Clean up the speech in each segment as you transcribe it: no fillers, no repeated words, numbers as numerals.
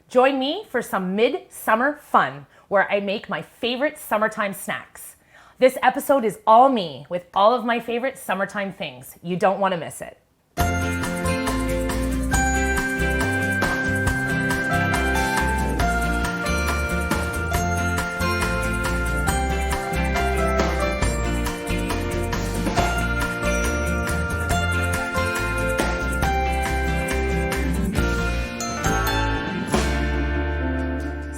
Join me for some mid-summer fun where I make my favorite summertime snacks. This episode is all me with all of my favorite summertime things. You don't want to miss it.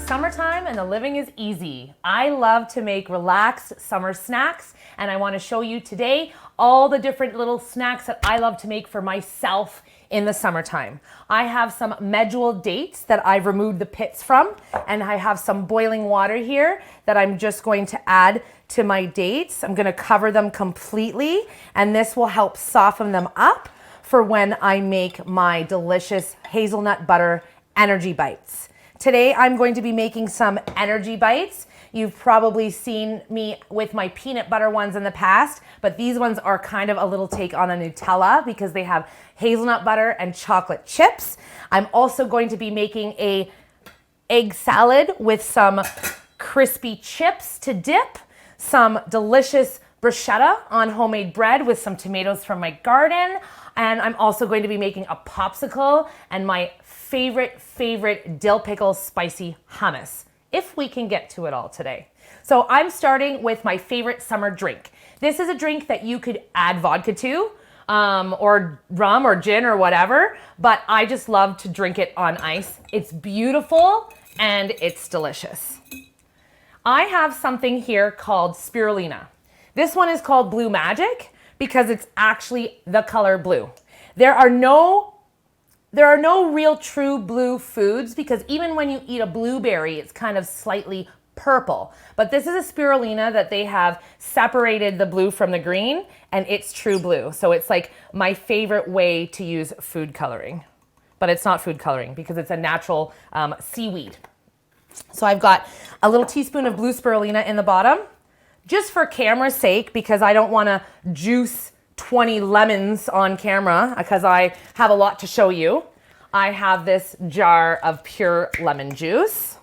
Summertime and the living is easy. I love to make relaxed summer snacks, and I want to show you today all the different little snacks that I love to make for myself in the summertime. I have some medjool dates that I've removed the pits from, and I have some boiling water here that I'm just going to add to my dates. I'm going to cover them completely, and this will help soften them up for when I make my delicious hazelnut butter energy bites. Today, I'm going to be making some energy bites. You've probably seen me with my peanut butter ones in the past, but these ones are kind of a little take on a Nutella because they have hazelnut butter and chocolate chips. I'm also going to be making a egg salad with some crispy chips to dip, some delicious bruschetta on homemade bread with some tomatoes from my garden, and I'm also going to be making a popsicle and my favorite dill pickle spicy hummus, if we can get to it all today. So I'm starting with my favorite summer drink. This is a drink that you could add vodka to, or rum or gin or whatever, but I just love to drink it on ice. It's beautiful and it's delicious. I have something here called spirulina. This one is called Blue Magic because it's actually the color blue. There are no real true blue foods because even when you eat a blueberry, it's kind of slightly purple. But this is a spirulina that they have separated the blue from the green, and it's true blue. So it's like my favorite way to use food coloring. But it's not food coloring because it's a natural seaweed. So I've got a little teaspoon of blue spirulina in the bottom, just for camera's sake, because I don't want to juice 20 lemons on camera because I have a lot to show you. I have this jar of pure lemon juice.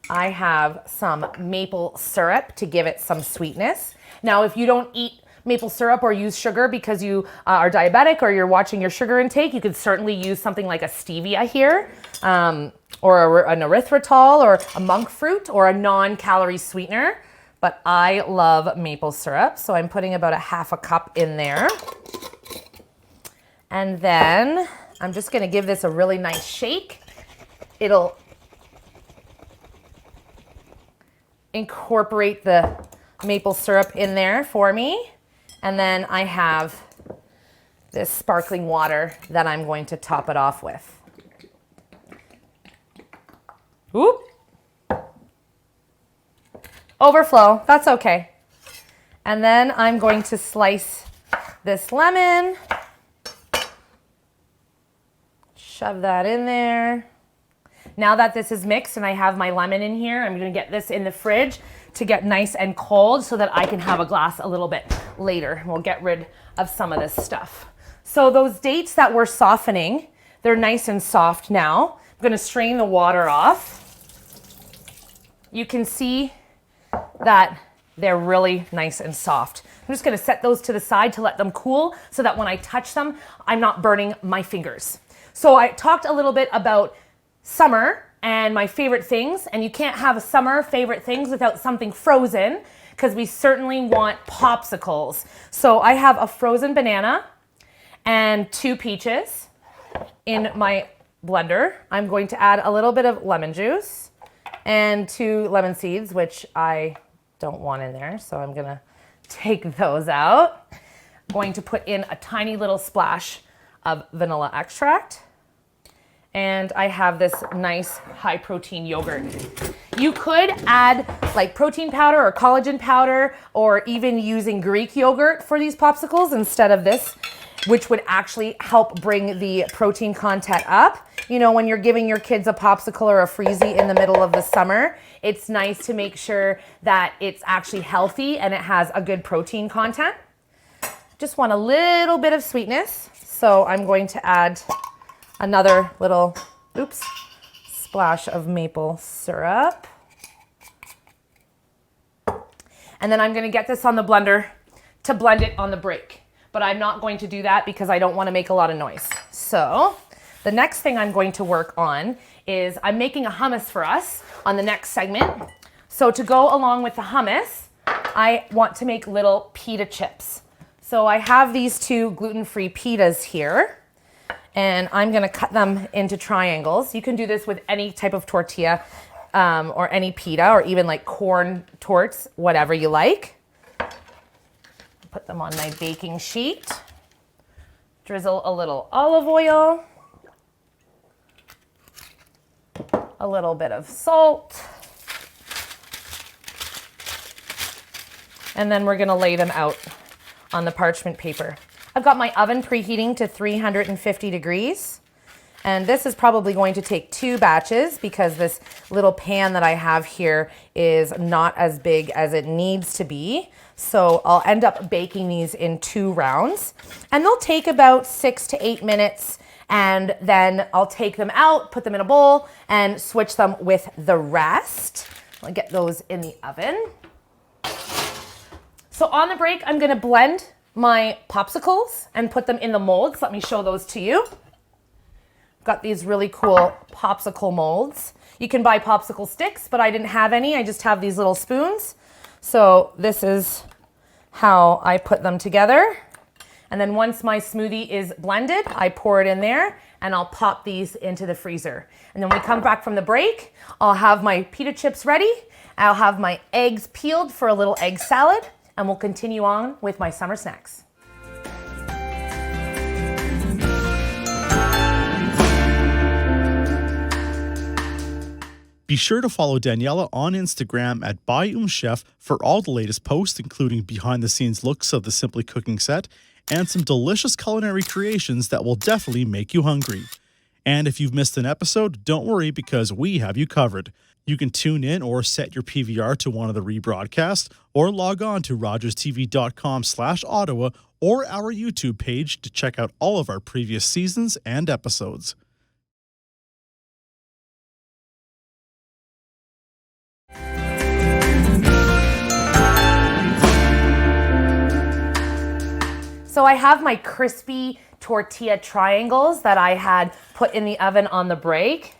I have some maple syrup to give it some sweetness. Now, if you don't eat maple syrup or use sugar because you are diabetic or you're watching your sugar intake, you could certainly use something like a stevia here, or an erythritol or a monk fruit or a non-calorie sweetener. But I love maple syrup, so I'm putting about a half a cup in there. And then I'm just gonna give this a really nice shake. It'll incorporate the maple syrup in there for me. And then I have this sparkling water that I'm going to top it off with. Oop. Overflow, that's okay. And then I'm going to slice this lemon. Shove that in there. Now that this is mixed and I have my lemon in here, I'm gonna get this in the fridge to get nice and cold so that I can have a glass a little bit later. We'll get rid of some of this stuff. So those dates that we're softening, they're nice and soft now. I'm gonna strain the water off. You can see that they're really nice and soft. I'm just gonna set those to the side to let them cool so that when I touch them, I'm not burning my fingers. So I talked a little bit about summer and my favorite things, and you can't have a summer favorite things without something frozen because we certainly want popsicles. So I have a frozen banana and 2 peaches in my blender. I'm going to add a little bit of lemon juice and 2 lemon seeds, which I don't want in there, so I'm gonna take those out. I'm going to put in a tiny little splash of vanilla extract. And I have this nice high protein yogurt. You could add like protein powder or collagen powder or even using Greek yogurt for these popsicles instead of this, which would actually help bring the protein content up. You know, when you're giving your kids a popsicle or a freezy in the middle of the summer, it's nice to make sure that it's actually healthy and it has a good protein content. Just want a little bit of sweetness. So I'm going to add another little, splash of maple syrup. And then I'm going to get this on the blender to blend it on the break. But I'm not going to do that because I don't want to make a lot of noise. So the next thing I'm going to work on is I'm making a hummus for us on the next segment. So to go along with the hummus, I want to make little pita chips. So I have these two gluten-free pitas here, and I'm gonna cut them into triangles. You can do this with any type of tortilla or any pita, or even like corn torts, whatever you like. Put them on my baking sheet. Drizzle a little olive oil, a little bit of salt, and then we're gonna lay them out on the parchment paper. I've got my oven preheating to 350 degrees. And this is probably going to take 2 batches because this little pan that I have here is not as big as it needs to be. So I'll end up baking these in 2 rounds. And they'll take about 6 to 8 minutes. And then I'll take them out, put them in a bowl, and switch them with the rest. I'll get those in the oven. So on the break, I'm gonna blend my popsicles and put them in the molds. Let me show those to you. Got these really cool popsicle molds. You can buy popsicle sticks, but I didn't have any. I just have these little spoons. So this is how I put them together. And then once my smoothie is blended, I pour it in there and I'll pop these into the freezer. And then when we come back from the break, I'll have my pita chips ready. I'll have my eggs peeled for a little egg salad, and we'll continue on with my summer snacks. Be sure to follow Daniela on Instagram at MmmChef for all the latest posts, including behind-the-scenes looks of the Simply Cooking set and some delicious culinary creations that will definitely make you hungry. And if you've missed an episode, don't worry because we have you covered. You can tune in or set your PVR to one of the rebroadcasts or log on to rogerstv.com/Ottawa or our YouTube page to check out all of our previous seasons and episodes. So I have my crispy tortilla triangles that I had put in the oven on the break.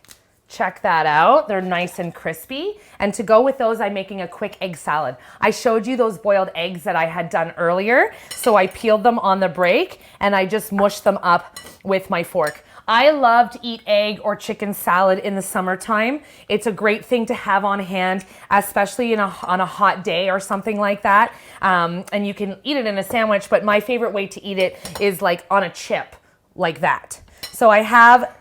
Check that out. They're nice and crispy. And to go with those, I'm making a quick egg salad. I showed you those boiled eggs that I had done earlier. So I peeled them on the break and I just mushed them up with my fork. I love to eat egg or chicken salad in the summertime. It's a great thing to have on hand, especially on a hot day or something like that. And you can eat it in a sandwich, but my favorite way to eat it is like on a chip, like that. So I have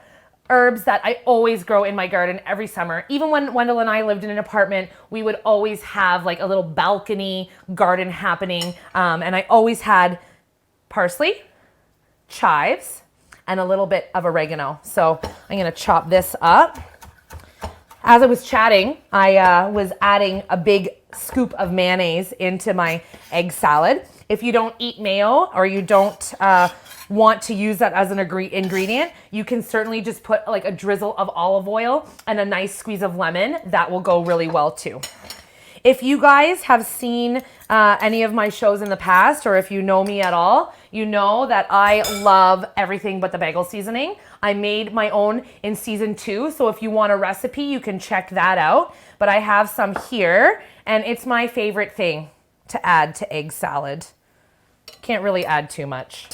herbs that I always grow in my garden every summer. Even when Wendell and I lived in an apartment, we would always have like a little balcony garden happening. And I always had parsley, chives, and a little bit of oregano. So I'm gonna chop this up. As I was chatting, I was adding a big scoop of mayonnaise into my egg salad. If you don't eat mayo or you don't want to use that as an ingredient, you can certainly just put like a drizzle of olive oil and a nice squeeze of lemon. That will go really well too. If you guys have seen any of my shows in the past, or if you know me at all, you know that I love everything but the bagel seasoning. I made my own in season 2, so if you want a recipe, you can check that out. But I have some here, and it's my favorite thing to add to egg salad. Can't really add too much.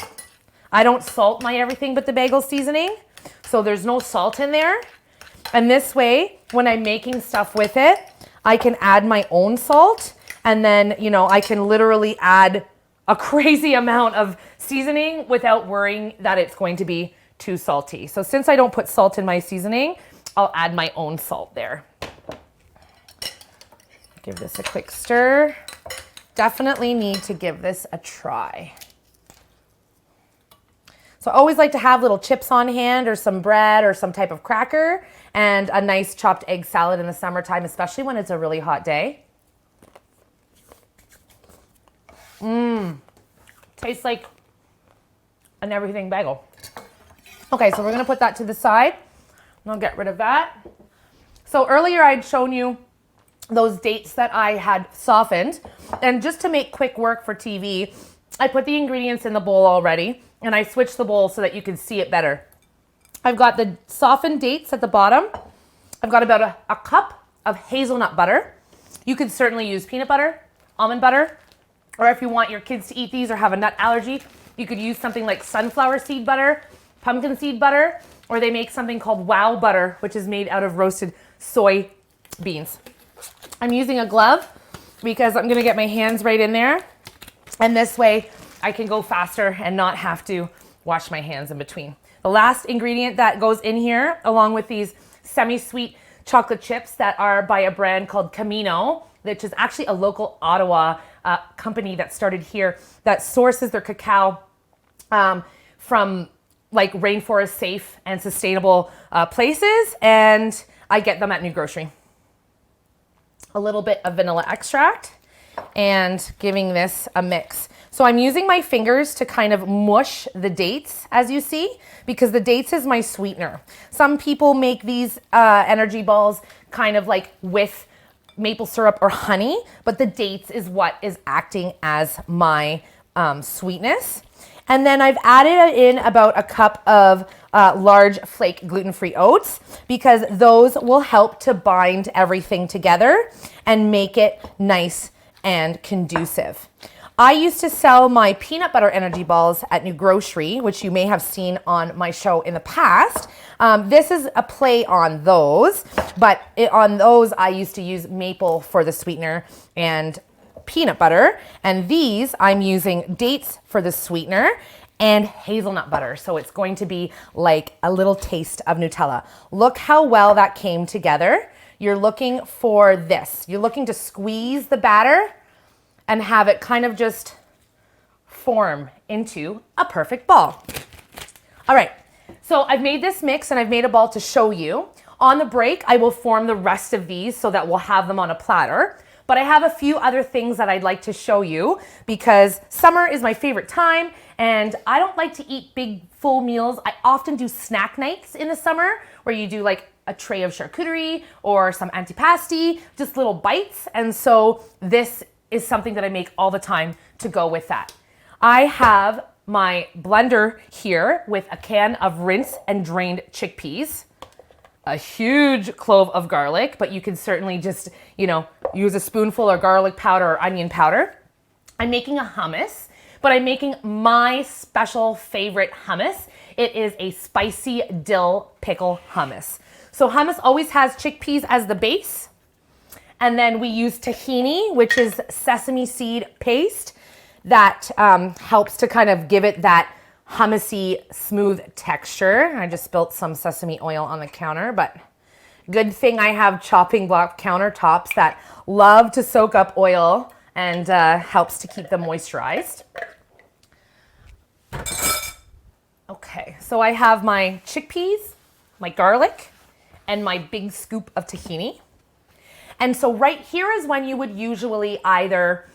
I don't salt my everything but the bagel seasoning, so there's no salt in there. And this way, when I'm making stuff with it, I can add my own salt, and then, you know, I can literally add a crazy amount of seasoning without worrying that it's going to be too salty. So since I don't put salt in my seasoning, I'll add my own salt there. Give this a quick stir. Definitely need to give this a try. So I always like to have little chips on hand or some bread or some type of cracker and a nice chopped egg salad in the summertime, especially when it's a really hot day. Tastes like an everything bagel. Okay, so we're gonna put that to the side. And I'll get rid of that. So earlier I'd shown you those dates that I had softened. And just to make quick work for TV, I put the ingredients in the bowl already, and I switched the bowl so that you can see it better. I've got the softened dates at the bottom. I've got about a cup of hazelnut butter. You could certainly use peanut butter, almond butter, or if you want your kids to eat these or have a nut allergy, you could use something like sunflower seed butter, pumpkin seed butter, or they make something called wow butter, which is made out of roasted soy beans. I'm using a glove because I'm gonna get my hands right in there. And this way I can go faster and not have to wash my hands in between. The last ingredient that goes in here, along with these semi-sweet chocolate chips that are by a brand called Camino, which is actually a local Ottawa company that started here that sources their cacao from like rainforest safe and sustainable places, and I get them at New Grocery. A little bit of vanilla extract and giving this a mix. So I'm using my fingers to kind of mush the dates, as you see, because the dates is my sweetener. Some people make these energy balls kind of like with maple syrup or honey, but the dates is what is acting as my sweetness. And then I've added in about a cup of large flake gluten-free oats because those will help to bind everything together and make it nice and conducive. I used to sell my peanut butter energy balls at New Grocery, which you may have seen on my show in the past. This is a play on those, but on those I used to use maple for the sweetener and peanut butter, and these I'm using dates for the sweetener and hazelnut butter. So it's going to be like a little taste of Nutella. Look how well that came together. You're looking for this. You're looking to squeeze the batter and have it kind of just form into a perfect ball. All right, so I've made this mix and I've made a ball to show you. On the break, I will form the rest of these so that we'll have them on a platter. But I have a few other things that I'd like to show you because summer is my favorite time and I don't like to eat big full meals. I often do snack nights in the summer where you do like a tray of charcuterie or some antipasti, just little bites. And so this is something that I make all the time to go with that. I have my blender here with a can of rinsed and drained chickpeas, a huge clove of garlic, but you can certainly just, use a spoonful of garlic powder or onion powder. I'm making a hummus, but I'm making my special favorite hummus. It is a spicy dill pickle hummus. So hummus always has chickpeas as the base. And then we use tahini, which is sesame seed paste that helps to kind of give it that hummusy, smooth texture. I just spilt some sesame oil on the counter, but good thing I have chopping block countertops that love to soak up oil and helps to keep them moisturized. Okay, so I have my chickpeas, my garlic, and my big scoop of tahini. And so right here is when you would usually either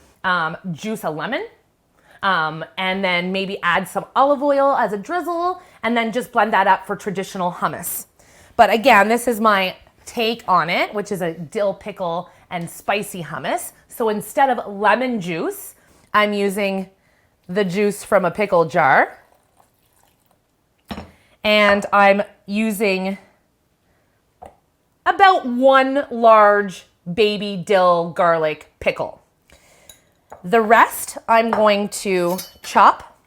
juice a lemon and then maybe add some olive oil as a drizzle and then just blend that up for traditional hummus. But again, this is my take on it, which is a dill pickle and spicy hummus. So instead of lemon juice, I'm using the juice from a pickle jar. And I'm using about one large baby dill garlic pickle. The rest I'm going to chop.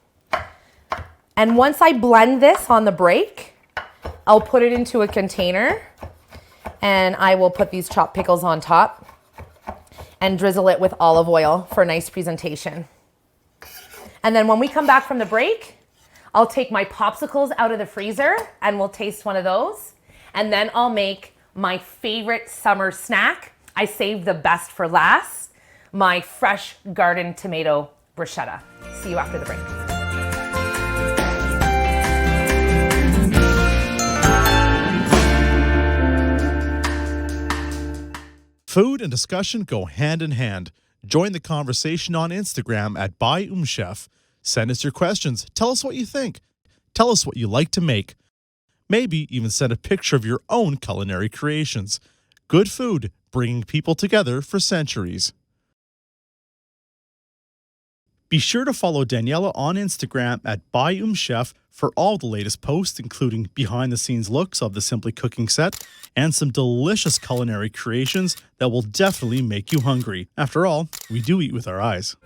And once I blend this on the break, I'll put it into a container and I will put these chopped pickles on top and drizzle it with olive oil for a nice presentation. And then when we come back from the break, I'll take my popsicles out of the freezer and we'll taste one of those. And then I'll make my favorite summer snack. I saved the best for last, my fresh garden tomato bruschetta. See you after the break. Food and discussion go hand in hand. Join the conversation on Instagram at MmmChef. Send us your questions. Tell us what you think. Tell us what you like to make. Maybe even send a picture of your own culinary creations. Good food, bringing people together for centuries. Be sure to follow Daniela on Instagram at MmmChef for all the latest posts, including behind-the-scenes looks of the Simply Cooking set and some delicious culinary creations that will definitely make you hungry. After all, we do eat with our eyes.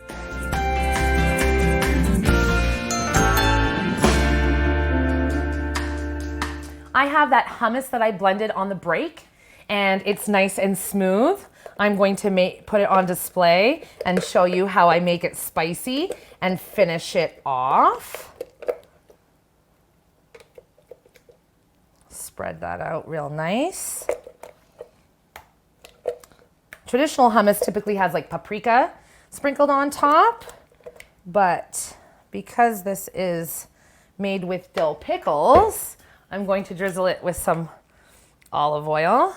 I have that hummus that I blended on the break, and it's nice and smooth. I'm going to put it on display and show you how I make it spicy and finish it off. Spread that out real nice. Traditional hummus typically has like paprika sprinkled on top, but because this is made with dill pickles, I'm going to drizzle it with some olive oil.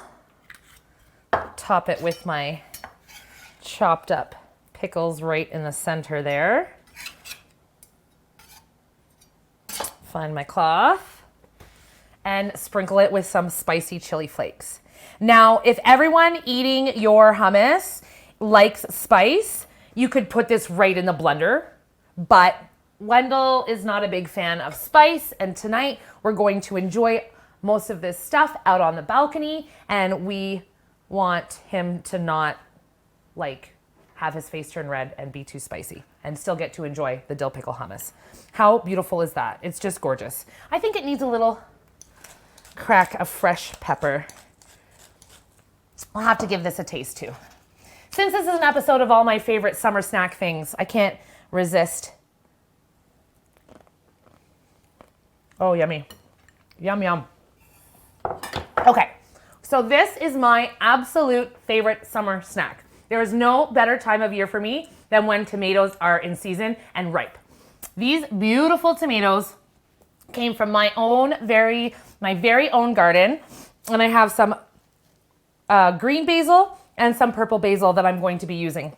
Top it with my chopped up pickles right in the center there. Find my cloth and sprinkle it with some spicy chili flakes. Now, if everyone eating your hummus likes spice, you could put this right in the blender, but Wendell is not a big fan of spice, and tonight we're going to enjoy most of this stuff out on the balcony, and we want him to not like have his face turn red and be too spicy and still get to enjoy the dill pickle hummus. How beautiful is that? It's just gorgeous. I think it needs a little crack of fresh pepper. I'll have to give this a taste too. Since this is an episode of all my favorite summer snack things, I can't resist. Oh, yummy. Yum, yum. Okay. So this is my absolute favorite summer snack. There is no better time of year for me than when tomatoes are in season and ripe. These beautiful tomatoes came from my very own garden, and I have some green basil and some purple basil that I'm going to be using.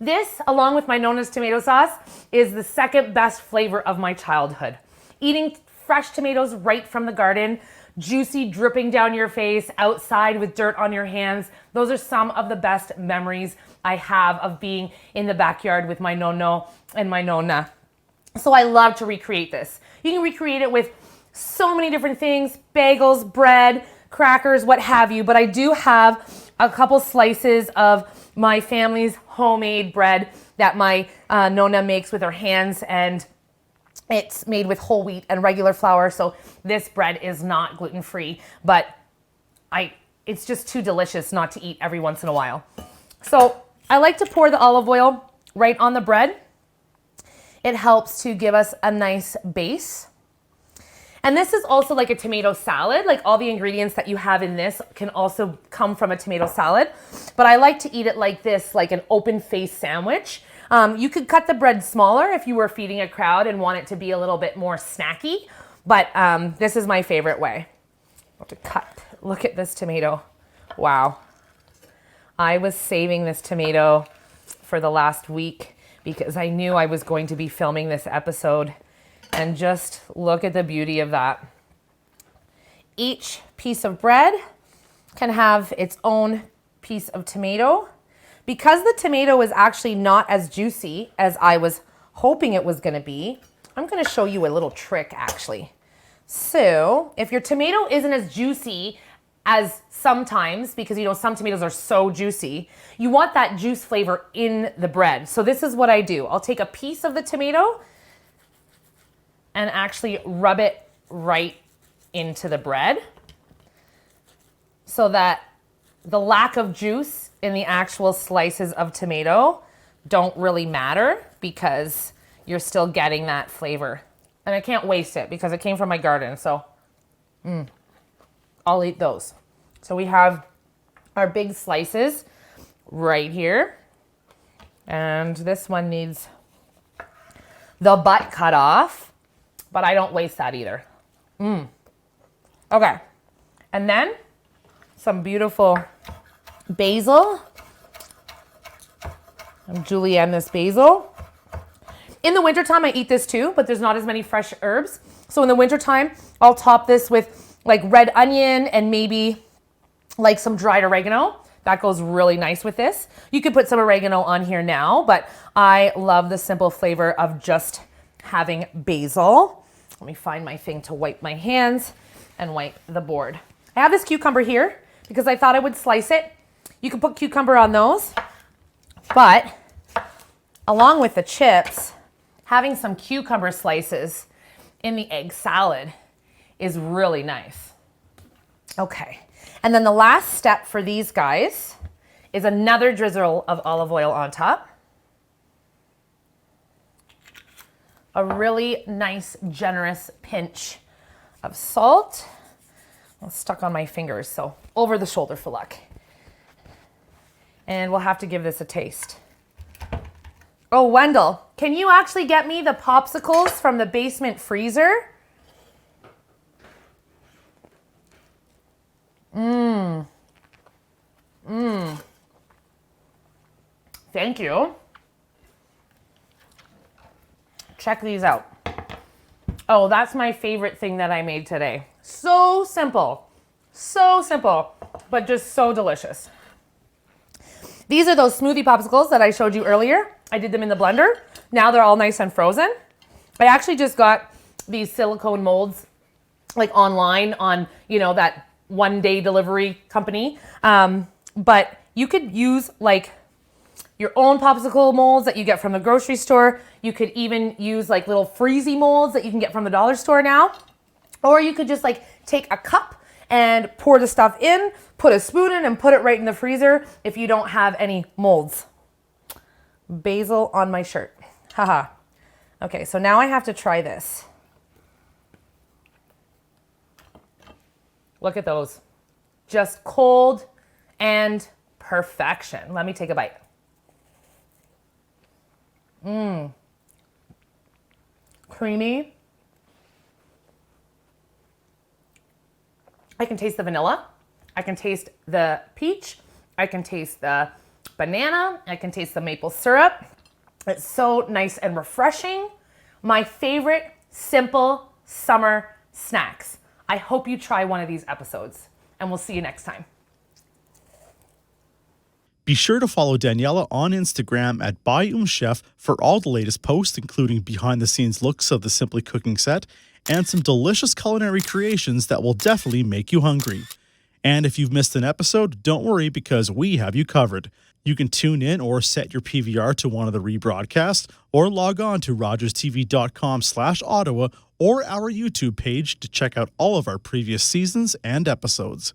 This, along with my Nona's tomato sauce, is the second best flavor of my childhood. Eating fresh tomatoes right from the garden, juicy dripping down your face, outside with dirt on your hands. Those are some of the best memories I have of being in the backyard with my Nono and my Nona. So I love to recreate this. You can recreate it with so many different things, bagels, bread, crackers, what have you, but I do have a couple slices of my family's homemade bread that my Nona makes with her hands, and it's made with whole wheat and regular flour, so this bread is not gluten-free, but it's just too delicious not to eat every once in a while. So I like to pour the olive oil right on the bread. It helps to give us a nice base. And this is also like a tomato salad. Like all the ingredients that you have in this can also come from a tomato salad, but I like to eat it like this, like an open-faced sandwich. You could cut the bread smaller if you were feeding a crowd and want it to be a little bit more snacky, but this is my favorite way. I'll have to cut. Look at this tomato. Wow. I was saving this tomato for the last week because I knew I was going to be filming this episode, and just look at the beauty of that. Each piece of bread can have its own piece of tomato. Because the tomato is actually not as juicy as I was hoping it was going to be, I'm going to show you a little trick actually. So if your tomato isn't as juicy as sometimes, because you know some tomatoes are so juicy, you want that juice flavor in the bread. So this is what I do. I'll take a piece of the tomato and actually rub it right into the bread so that the lack of juice in the actual slices of tomato don't really matter, because you're still getting that flavor. And I can't waste it because it came from my garden, so I'll eat those. So we have our big slices right here, and this one needs the butt cut off, but I don't waste that either. Okay, and then some beautiful basil. I'm julienne this basil. In the wintertime, I eat this too, but there's not as many fresh herbs. So in the wintertime, I'll top this with like red onion and maybe like some dried oregano. That goes really nice with this. You could put some oregano on here now, but I love the simple flavor of just having basil. Let me find my thing to wipe my hands and wipe the board. I have this cucumber here because I thought I would slice it. You can put cucumber on those, but along with the chips, having some cucumber slices in the egg salad is really nice. Okay, and then the last step for these guys is another drizzle of olive oil on top. A really nice, generous pinch of salt. It's stuck on my fingers, so over the shoulder for luck. And we'll have to give this a taste. Oh, Wendell, can you actually get me the popsicles from the basement freezer? Thank you. Check these out. Oh, that's my favorite thing that I made today. So simple, but just so delicious. These are those smoothie popsicles that I showed you earlier. I did them in the blender. Now they're all nice and frozen. I actually just got these silicone molds like online on, you know, that one-day delivery company. But you could use like your own popsicle molds that you get from the grocery store. You could even use like little freezy molds that you can get from the dollar store now. Or you could just like take a cup and pour the stuff in, put a spoon in and put it right in the freezer if you don't have any molds. Basil on my shirt. Haha. Okay, so now I have to try this. Look at those. Just cold and perfection. Let me take a bite. Creamy. I can taste the vanilla. I can taste the peach. I can taste the banana. I can taste the maple syrup. It's so nice and refreshing. My favorite simple summer snacks. I hope you try one of these episodes, and we'll see you next time. Be sure to follow Daniela on Instagram at MmmChef for all the latest posts, including behind-the-scenes looks of the Simply Cooking set and some delicious culinary creations that will definitely make you hungry. And if you've missed an episode, don't worry because we have you covered. You can tune in or set your PVR to one of the rebroadcasts or log on to rogerstv.com/Ottawa or our YouTube page to check out all of our previous seasons and episodes.